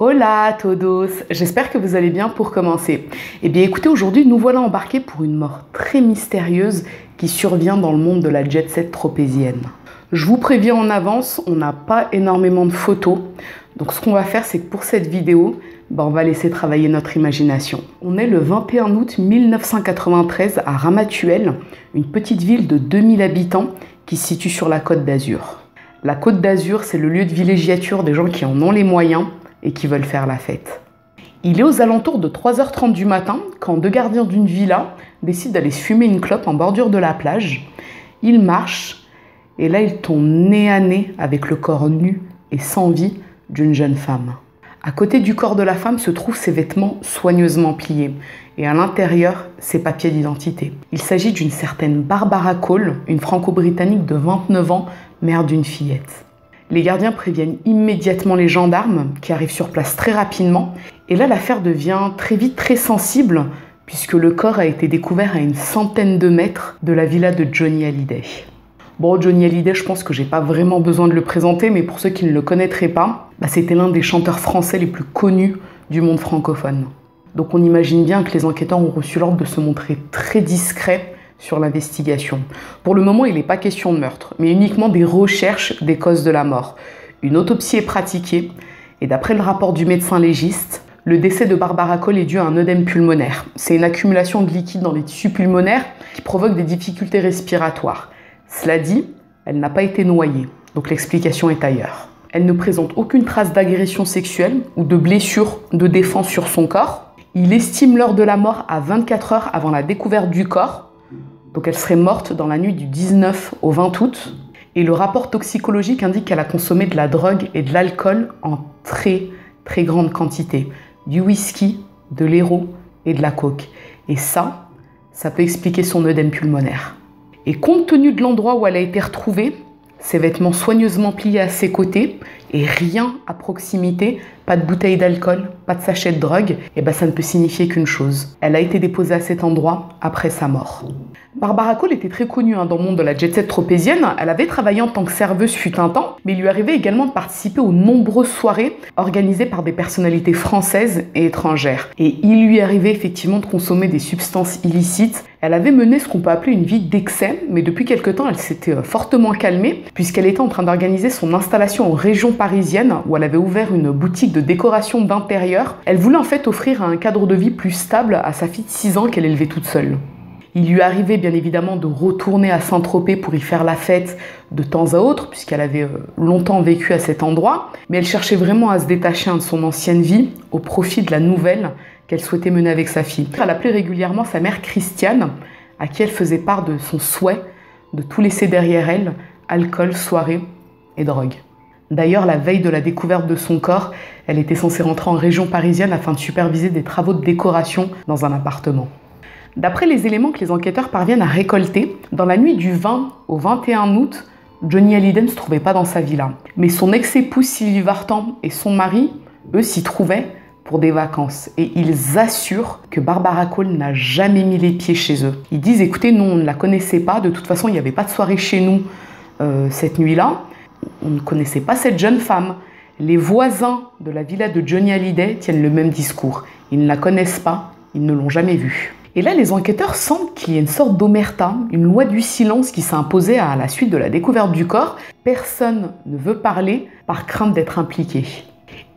Hola a todos, j'espère que vous allez bien pour commencer. Eh bien écoutez, aujourd'hui nous voilà embarqués pour une mort très mystérieuse qui survient dans le monde de la jet-set tropézienne. Je vous préviens en avance, on n'a pas énormément de photos, donc ce qu'on va faire c'est que pour cette vidéo, on va laisser travailler notre imagination. On est le 21 août 1993 à Ramatuelle, une petite ville de 2000 habitants qui se situe sur la Côte d'Azur. La Côte d'Azur, c'est le lieu de villégiature des gens qui en ont les moyens et qui veulent faire la fête. Il est aux alentours de 3h30 du matin quand deux gardiens d'une villa décident d'aller se fumer une clope en bordure de la plage. Ils marchent et là ils tombent nez à nez avec le corps nu et sans vie d'une jeune femme. À côté du corps de la femme se trouvent ses vêtements soigneusement pliés et à l'intérieur ses papiers d'identité. Il s'agit d'une certaine Barbara Cole, une franco-britannique de 29 ans, mère d'une fillette. Les gardiens préviennent immédiatement les gendarmes qui arrivent sur place très rapidement. Et là, l'affaire devient très vite très sensible puisque le corps a été découvert à une centaine de mètres de la villa de Johnny Hallyday. Bon, Johnny Hallyday, je pense que j'ai pas vraiment besoin de le présenter, mais pour ceux qui ne le connaîtraient pas, c'était l'un des chanteurs français les plus connus du monde francophone. Donc on imagine bien que les enquêteurs ont reçu l'ordre de se montrer très discrets sur l'investigation. Pour le moment, il n'est pas question de meurtre, mais uniquement des recherches des causes de la mort. Une autopsie est pratiquée, et d'après le rapport du médecin légiste, le décès de Barbara Cole est dû à un œdème pulmonaire. C'est une accumulation de liquide dans les tissus pulmonaires qui provoque des difficultés respiratoires. Cela dit, elle n'a pas été noyée, donc l'explication est ailleurs. Elle ne présente aucune trace d'agression sexuelle ou de blessure de défense sur son corps. Il estime l'heure de la mort à 24 heures avant la découverte du corps, donc elle serait morte dans la nuit du 19 au 20 août. Et le rapport toxicologique indique qu'elle a consommé de la drogue et de l'alcool en très grande quantité. Du whisky, de l'héro et de la coke. Et ça peut expliquer son œdème pulmonaire. Et compte tenu de l'endroit où elle a été retrouvée, ses vêtements soigneusement pliés à ses côtés et rien à proximité, pas de bouteille d'alcool, pas de sachet de drogue, ça ne peut signifier qu'une chose. Elle a été déposée à cet endroit après sa mort. Barbara Cole était très connue dans le monde de la jet-set tropézienne. Elle avait travaillé en tant que serveuse fut un temps, mais il lui arrivait également de participer aux nombreuses soirées organisées par des personnalités françaises et étrangères. Et il lui arrivait effectivement de consommer des substances illicites. Elle avait mené ce qu'on peut appeler une vie d'excès, mais depuis quelque temps, elle s'était fortement calmée puisqu'elle était en train d'organiser son installation en région parisienne où elle avait ouvert une boutique de décoration d'intérieur. Elle voulait en fait offrir un cadre de vie plus stable à sa fille de 6 ans qu'elle élevait toute seule. Il lui arrivait bien évidemment de retourner à Saint-Tropez pour y faire la fête de temps à autre, puisqu'elle avait longtemps vécu à cet endroit, mais elle cherchait vraiment à se détacher de son ancienne vie au profit de la nouvelle qu'elle souhaitait mener avec sa fille. Elle appelait régulièrement sa mère Christiane, à qui elle faisait part de son souhait de tout laisser derrière elle, alcool, soirée et drogue. D'ailleurs, la veille de la découverte de son corps, elle était censée rentrer en région parisienne afin de superviser des travaux de décoration dans un appartement. D'après les éléments que les enquêteurs parviennent à récolter, dans la nuit du 20 au 21 août, Johnny Hallyday ne se trouvait pas dans sa villa. Mais son ex-épouse Sylvie Vartan et son mari, eux, s'y trouvaient pour des vacances. Et ils assurent que Barbara Cole n'a jamais mis les pieds chez eux. Ils disent, écoutez, nous on ne la connaissait pas, de toute façon il n'y avait pas de soirée chez nous cette nuit-là. On ne connaissait pas cette jeune femme. Les voisins de la villa de Johnny Hallyday tiennent le même discours. Ils ne la connaissent pas, ils ne l'ont jamais vue. Et là, les enquêteurs sentent qu'il y a une sorte d'omerta, une loi du silence qui s'est imposée à la suite de la découverte du corps. Personne ne veut parler par crainte d'être impliqué.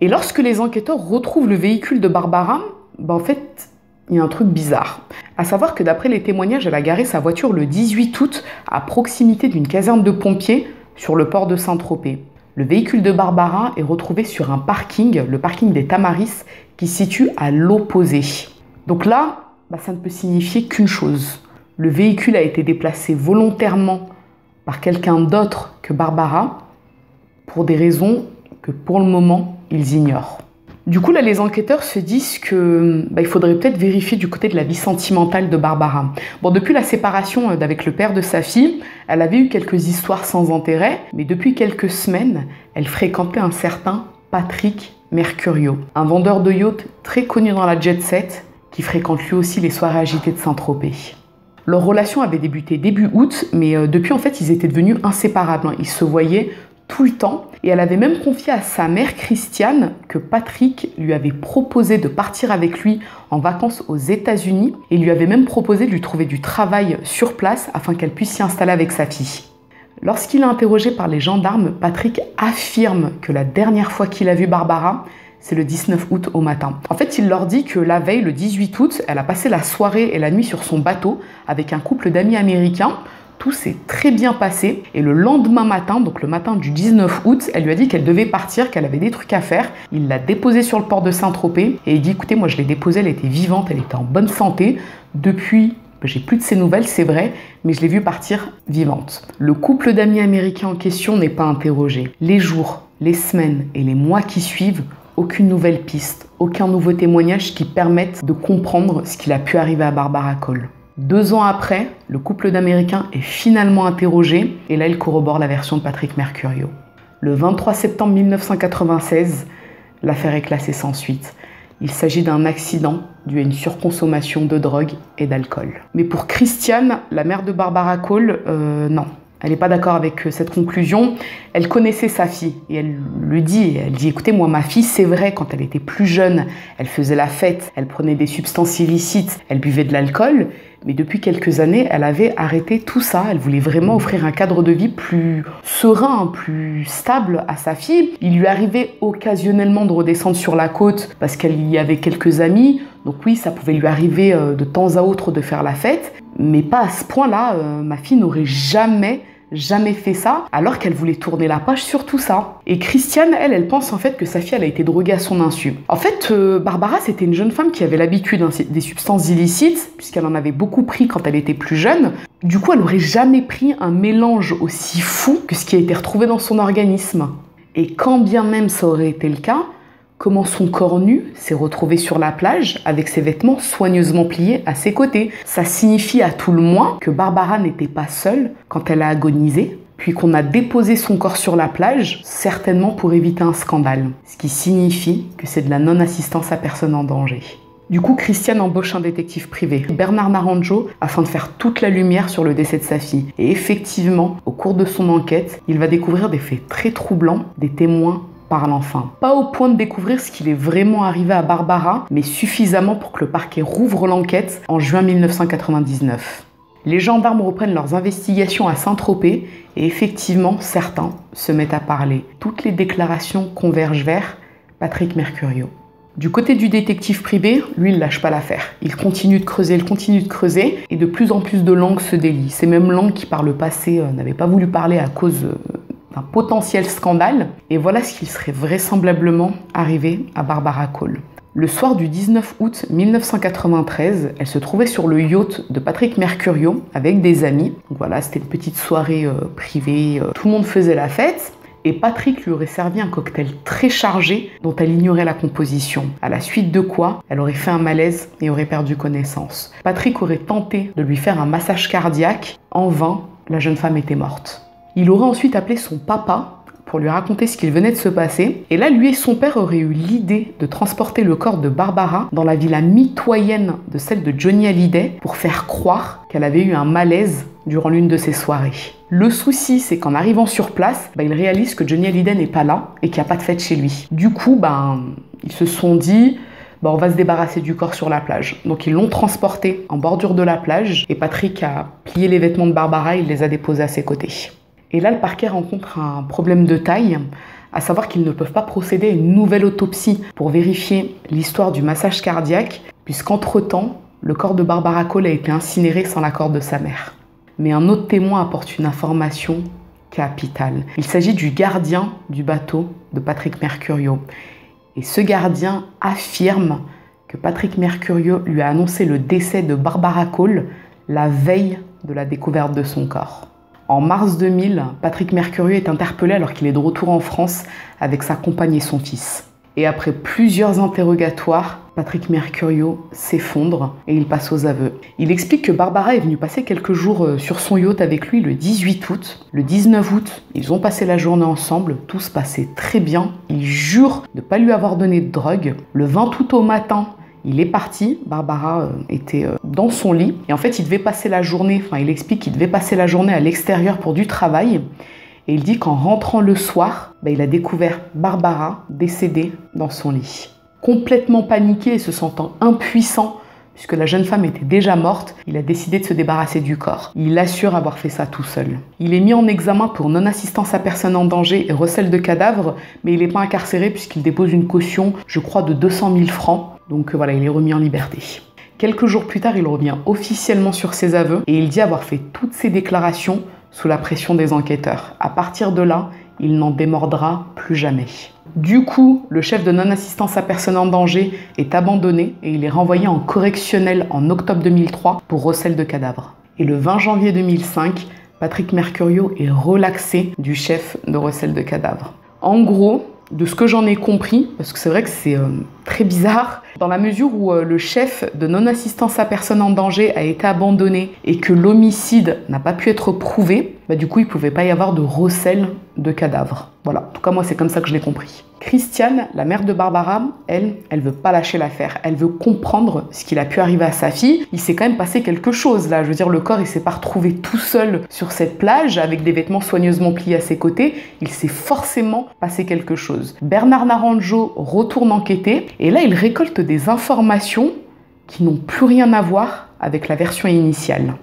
Et lorsque les enquêteurs retrouvent le véhicule de Barbara, en fait, il y a un truc bizarre. À savoir que d'après les témoignages, elle a garé sa voiture le 18 août à proximité d'une caserne de pompiers sur le port de Saint-Tropez. Le véhicule de Barbara est retrouvé sur un parking, le parking des Tamaris, qui se situe à l'opposé. Donc là, ça ne peut signifier qu'une chose. Le véhicule a été déplacé volontairement par quelqu'un d'autre que Barbara pour des raisons que pour le moment, ils ignorent. Du coup, là, les enquêteurs se disent que il faudrait peut-être vérifier du côté de la vie sentimentale de Barbara. Bon, depuis la séparation avec le père de sa fille, elle avait eu quelques histoires sans intérêt, mais depuis quelques semaines, elle fréquentait un certain Patrick Mercurio, un vendeur de yachts très connu dans la jet-set, qui fréquente lui aussi les soirées agitées de Saint-Tropez. Leur relation avait débuté début août, mais depuis en fait ils étaient devenus inséparables. Ils se voyaient tout le temps. Et elle avait même confié à sa mère Christiane que Patrick lui avait proposé de partir avec lui en vacances aux États-Unis et lui avait même proposé de lui trouver du travail sur place afin qu'elle puisse s'y installer avec sa fille. Lorsqu'il est interrogé par les gendarmes, Patrick affirme que la dernière fois qu'il a vu Barbara, c'est le 19 août au matin. En fait, il leur dit que la veille, le 18 août, elle a passé la soirée et la nuit sur son bateau avec un couple d'amis américains. Tout s'est très bien passé et le lendemain matin, donc le matin du 19 août, elle lui a dit qu'elle devait partir, qu'elle avait des trucs à faire. Il l'a déposée sur le port de Saint-Tropez et il dit écoutez, moi je l'ai déposée, elle était vivante, elle était en bonne santé. Depuis, j'ai plus de ses nouvelles, c'est vrai, mais je l'ai vue partir vivante. Le couple d'amis américains en question n'est pas interrogé. Les jours, les semaines et les mois qui suivent, aucune nouvelle piste, aucun nouveau témoignage qui permette de comprendre ce qu'il a pu arriver à Barbara Cole. 2 ans après, le couple d'Américains est finalement interrogé et là, il corrobore la version de Patrick Mercurio. Le 23 septembre 1996, l'affaire est classée sans suite. Il s'agit d'un accident dû à une surconsommation de drogue et d'alcool. Mais pour Christiane, la mère de Barbara Cole, non. Elle n'est pas d'accord avec cette conclusion. Elle connaissait sa fille et elle lui dit, écoutez, moi ma fille, c'est vrai, quand elle était plus jeune, elle faisait la fête, elle prenait des substances illicites, elle buvait de l'alcool, mais depuis quelques années, elle avait arrêté tout ça. Elle voulait vraiment offrir un cadre de vie plus serein, plus stable à sa fille. Il lui arrivait occasionnellement de redescendre sur la côte parce qu'elle y avait quelques amis. Donc oui, ça pouvait lui arriver de temps à autre de faire la fête, mais pas à ce point-là. Ma fille n'aurait jamais fait ça, alors qu'elle voulait tourner la page sur tout ça. Et Christiane, elle pense en fait que sa fille, elle a été droguée à son insu. En fait, Barbara, c'était une jeune femme qui avait l'habitude des substances illicites, puisqu'elle en avait beaucoup pris quand elle était plus jeune. Du coup, elle n'aurait jamais pris un mélange aussi fou que ce qui a été retrouvé dans son organisme. Et quand bien même ça aurait été le cas, comment son corps nu s'est retrouvé sur la plage avec ses vêtements soigneusement pliés à ses côtés. Ça signifie à tout le moins que Barbara n'était pas seule quand elle a agonisé, puis qu'on a déposé son corps sur la plage, certainement pour éviter un scandale. Ce qui signifie que c'est de la non-assistance à personne en danger. Du coup, Christiane embauche un détective privé, Bernard Naranjo, afin de faire toute la lumière sur le décès de sa fille. Et effectivement, au cours de son enquête, il va découvrir des faits très troublants, des témoins parle enfin. Pas au point de découvrir ce qu'il est vraiment arrivé à Barbara, mais suffisamment pour que le parquet rouvre l'enquête en juin 1999. Les gendarmes reprennent leurs investigations à Saint-Tropez et effectivement, certains se mettent à parler. Toutes les déclarations convergent vers Patrick Mercurio. Du côté du détective privé, lui, il lâche pas l'affaire. Il continue de creuser, et de plus en plus de langues se délient. Ces mêmes langues qui, par le passé, n'avaient pas voulu parler à cause d'un potentiel scandale. Et voilà ce qu'il serait vraisemblablement arrivé à Barbara Cole. Le soir du 19 août 1993, elle se trouvait sur le yacht de Patrick Mercurio avec des amis. Donc voilà, c'était une petite soirée privée, tout le monde faisait la fête. Et Patrick lui aurait servi un cocktail très chargé dont elle ignorait la composition. À la suite de quoi, elle aurait fait un malaise et aurait perdu connaissance. Patrick aurait tenté de lui faire un massage cardiaque. En vain, la jeune femme était morte. Il aurait ensuite appelé son papa pour lui raconter ce qu'il venait de se passer. Et là, lui et son père auraient eu l'idée de transporter le corps de Barbara dans la villa mitoyenne de celle de Johnny Hallyday pour faire croire qu'elle avait eu un malaise durant l'une de ses soirées. Le souci, c'est qu'en arrivant sur place, il réalise que Johnny Hallyday n'est pas là et qu'il n'y a pas de fête chez lui. Du coup, ils se sont dit on va se débarrasser du corps sur la plage. Donc ils l'ont transporté en bordure de la plage et Patrick a plié les vêtements de Barbara et il les a déposés à ses côtés. Et là, le parquet rencontre un problème de taille, à savoir qu'ils ne peuvent pas procéder à une nouvelle autopsie pour vérifier l'histoire du massage cardiaque, puisqu'entre-temps, le corps de Barbara Cole a été incinéré sans l'accord de sa mère. Mais un autre témoin apporte une information capitale. Il s'agit du gardien du bateau de Patrick Mercurio. Et ce gardien affirme que Patrick Mercurio lui a annoncé le décès de Barbara Cole la veille de la découverte de son corps. En mars 2000, Patrick Mercurio est interpellé alors qu'il est de retour en France avec sa compagne et son fils. Et après plusieurs interrogatoires, Patrick Mercurio s'effondre et il passe aux aveux. Il explique que Barbara est venue passer quelques jours sur son yacht avec lui le 18 août. Le 19 août, ils ont passé la journée ensemble, tout se passait très bien. Il jure de ne pas lui avoir donné de drogue. Le 20 août au matin, il est parti, Barbara était dans son lit et en fait il explique qu'il devait passer la journée à l'extérieur pour du travail Et il dit qu'en rentrant le soir, il a découvert Barbara décédée dans son lit. Complètement paniqué et se sentant impuissant, puisque la jeune femme était déjà morte, il a décidé de se débarrasser du corps. Il assure avoir fait ça tout seul. Il est mis en examen pour non-assistance à personne en danger et recel de cadavre, mais il n'est pas incarcéré puisqu'il dépose une caution, je crois, de 200 000 francs. Donc voilà, il est remis en liberté. Quelques jours plus tard, il revient officiellement sur ses aveux et il dit avoir fait toutes ses déclarations sous la pression des enquêteurs. À partir de là, il n'en démordra plus jamais. Du coup, le chef de non-assistance à personne en danger est abandonné et il est renvoyé en correctionnel en octobre 2003 pour recel de cadavre. Et le 20 janvier 2005, Patrick Mercurio est relaxé du chef de recel de cadavre. En gros, de ce que j'en ai compris, parce que c'est vrai que c'est très bizarre, dans la mesure où le chef de non-assistance à personne en danger a été abandonné et que l'homicide n'a pas pu être prouvé, du coup il ne pouvait pas y avoir de recel de cadavre. Voilà, en tout cas moi c'est comme ça que je l'ai compris. Christiane, la mère de Barbara, elle veut pas lâcher l'affaire. Elle veut comprendre ce qu'il a pu arriver à sa fille. Il s'est quand même passé quelque chose là. Je veux dire, le corps il s'est pas retrouvé tout seul sur cette plage avec des vêtements soigneusement pliés à ses côtés. Il s'est forcément passé quelque chose. Bernard Naranjo retourne enquêter et là il récolte des informations qui n'ont plus rien à voir avec la version initiale.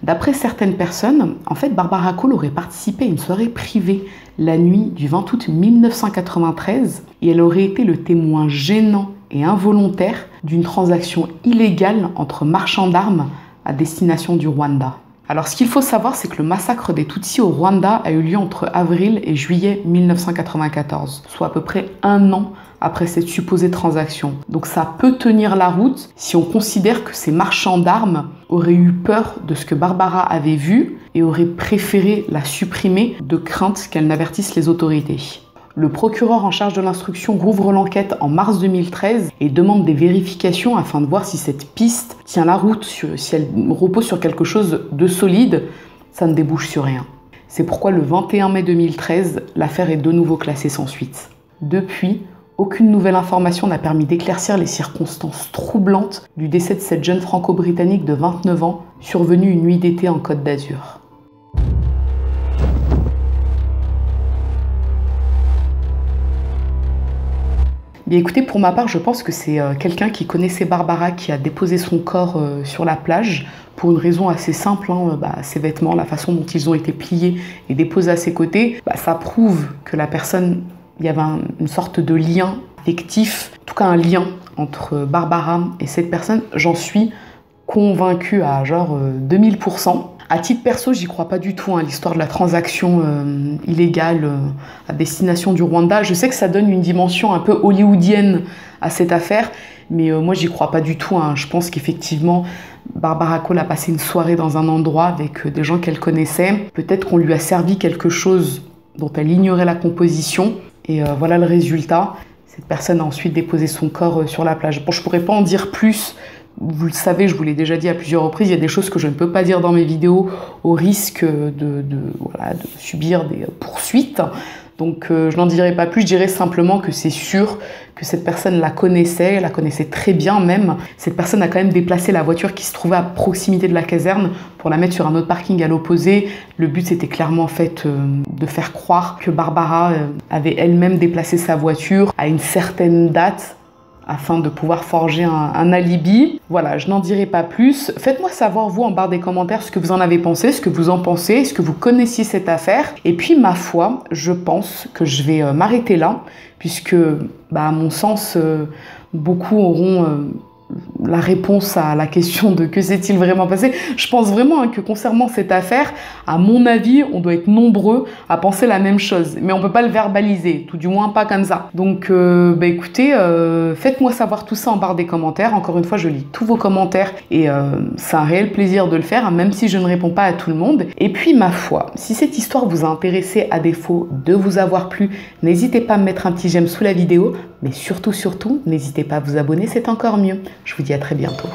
D'après certaines personnes, en fait, Barbara Cole aurait participé à une soirée privée la nuit du 20 août 1993 et elle aurait été le témoin gênant et involontaire d'une transaction illégale entre marchands d'armes à destination du Rwanda. Alors, ce qu'il faut savoir, c'est que le massacre des Tutsis au Rwanda a eu lieu entre avril et juillet 1994, soit à peu près un an après cette supposée transaction. Donc ça peut tenir la route si on considère que ces marchands d'armes auraient eu peur de ce que Barbara avait vu et auraient préféré la supprimer de crainte qu'elle n'avertisse les autorités. Le procureur en charge de l'instruction rouvre l'enquête en mars 2013 et demande des vérifications afin de voir si cette piste tient la route, si elle repose sur quelque chose de solide. Ça ne débouche sur rien. C'est pourquoi le 21 mai 2013, l'affaire est de nouveau classée sans suite. Depuis, aucune nouvelle information n'a permis d'éclaircir les circonstances troublantes du décès de cette jeune franco-britannique de 29 ans, survenue une nuit d'été en Côte d'Azur. Bien écoutez, pour ma part, je pense que c'est quelqu'un qui connaissait Barbara qui a déposé son corps sur la plage pour une raison assez simple. Ses vêtements, la façon dont ils ont été pliés et déposés à ses côtés, ça prouve que la personne, il y avait une sorte de lien affectif, en tout cas un lien entre Barbara et cette personne. J'en suis convaincue à genre 2000%. À titre perso, j'y crois pas du tout, l'histoire de la transaction illégale à destination du Rwanda. Je sais que ça donne une dimension un peu hollywoodienne à cette affaire, mais moi j'y crois pas du tout. Je pense qu'effectivement, Barbara Cole a passé une soirée dans un endroit avec des gens qu'elle connaissait. Peut-être qu'on lui a servi quelque chose dont elle ignorait la composition. Et voilà le résultat. Cette personne a ensuite déposé son corps sur la plage. Bon, je pourrais pas en dire plus. Vous le savez, je vous l'ai déjà dit à plusieurs reprises, il y a des choses que je ne peux pas dire dans mes vidéos au risque de subir des poursuites. Donc je n'en dirai pas plus, je dirais simplement que c'est sûr que cette personne la connaissait très bien même. Cette personne a quand même déplacé la voiture qui se trouvait à proximité de la caserne pour la mettre sur un autre parking à l'opposé. Le but c'était clairement en fait de faire croire que Barbara avait elle-même déplacé sa voiture à une certaine date afin de pouvoir forger un alibi. Voilà, je n'en dirai pas plus. Faites-moi savoir, vous, en barre des commentaires, ce que vous en avez pensé, ce que vous en pensez, est-ce que vous connaissiez cette affaire. Et puis, ma foi, je pense que je vais m'arrêter là, puisque, à mon sens, beaucoup auront la réponse à la question de que s'est-il vraiment passé. Je pense vraiment que concernant cette affaire, à mon avis, on doit être nombreux à penser la même chose. Mais on ne peut pas le verbaliser, tout du moins pas comme ça. Donc écoutez, faites-moi savoir tout ça en barre des commentaires. Encore une fois, je lis tous vos commentaires et c'est un réel plaisir de le faire, même si je ne réponds pas à tout le monde. Et puis ma foi, si cette histoire vous a intéressé, à défaut de vous avoir plu, n'hésitez pas à me mettre un petit j'aime sous la vidéo. Mais surtout, n'hésitez pas à vous abonner, c'est encore mieux. Je vous dis à très bientôt.